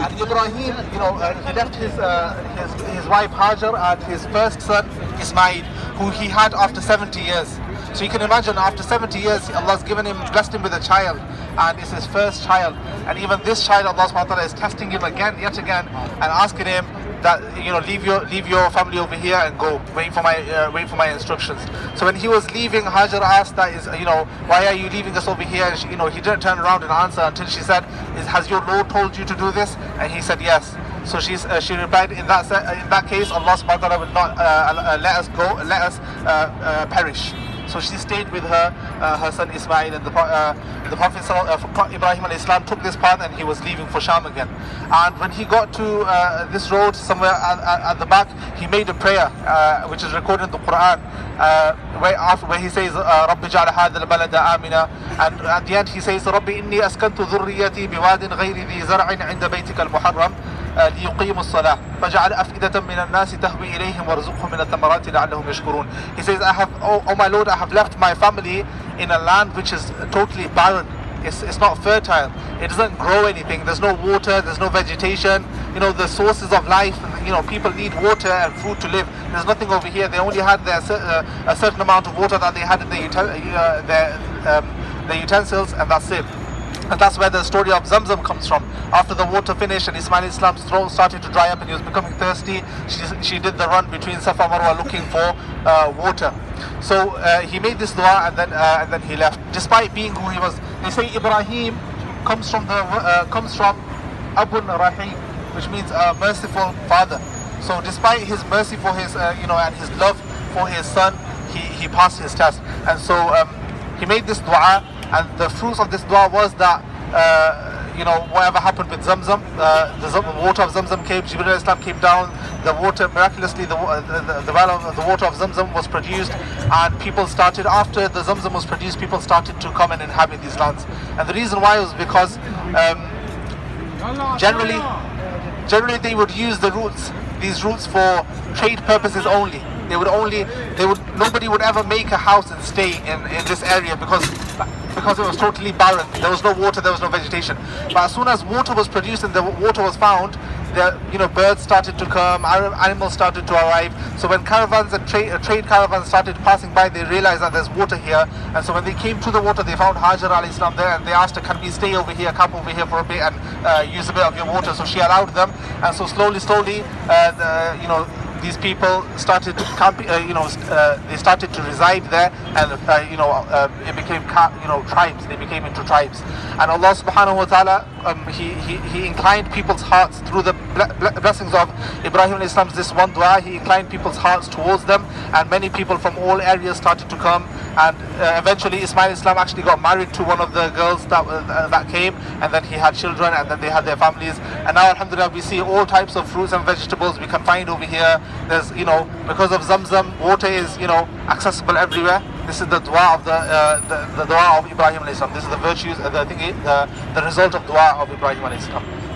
And Ibrahim, he left his wife Hajar and his first son Ismail, who he had after 70 years. So you can imagine, after 70 years, Allah's blessed him with a child, and it's his first child. And even this child, Allah subhanahu wa ta'ala is testing him yet again, and asking him that, leave your family over here and go, wait for my instructions. So when he was leaving, Hajar asked that, why are you leaving us over here? And he didn't turn around and answer until she said, has your Lord told you to do this? And he said yes. So she replied, in that case, Allah subhanahu wa ta'ala will not let us perish. So she stayed with her son Ismail, and the Prophet Ibrahim alayhi salam took this path, and he was leaving for Sham again. And when he got to this road somewhere at the back, he made a prayer which is recorded in the Quran, where he says, Rabbi ja'al hadha al-balada amina, and at the end he says, Rabbi inni askantu dhurriyati biwadin ghayri dhi zar'in 'inda baytika al-muharram ليقيموا الصلاة فجعل أفئدة من الناس تهوي إليهم وارزقهم من الثمرات لعلهم يشكرون. He says, oh my Lord, I have left my family in a land which is totally barren. It's not fertile. It doesn't grow anything. There's no water. There's no vegetation. The sources of life. People need water and food to live. There's nothing over here. They only had a certain amount of water that they had in the utensils, and that's it. And that's where the story of Zamzam comes from. After the water finished and Ismail Islam's throat started to dry up and he was becoming thirsty, she did the run between Safa and Marwa looking for water. So he made this dua, and then he left. Despite being who he was, they say Ibrahim comes from Abun Rahim, which means a merciful father. So despite his mercy for his and his love for his son, he passed his test. And so he made this dua. And the fruits of this dua was that, whatever happened with Zamzam, the water of Zamzam came, Jibreel Islam came down, the water, miraculously, the water of Zamzam was produced, and people started, after the Zamzam was produced, people started to come and inhabit these lands. And the reason why was because generally they would use these roots for trade purposes only. Nobody would ever make a house and stay in this area because it was totally barren. There was no water, there was no vegetation. But as soon as water was produced and the water was found, birds started to come, animals started to arrive. So when caravans and trade caravans started passing by, they realized that there's water here. And so when they came to the water, they found Hajar alayhi salam there, and they asked her, can we stay over here, camp over here for a bit and use a bit of your water? So she allowed them, and so slowly, these people started to they started to reside there, and it became tribes. They became into tribes, and Allah subhanahu wa ta'ala he inclined people's hearts through the blessings of Ibrahim alayhi salam's this one dua. He inclined people's hearts towards them, and many people from all areas started to come. And eventually Ismail Islam actually got married to one of the girls that came, and then he had children, and then they had their families. And now alhamdulillah we see all types of fruits and vegetables we can find over here. There's because of Zamzam, water is accessible everywhere. This is the dua of the dua of Ibrahim alayhi salam. This is the virtues, the result of dua of Ibrahim alayhi salam.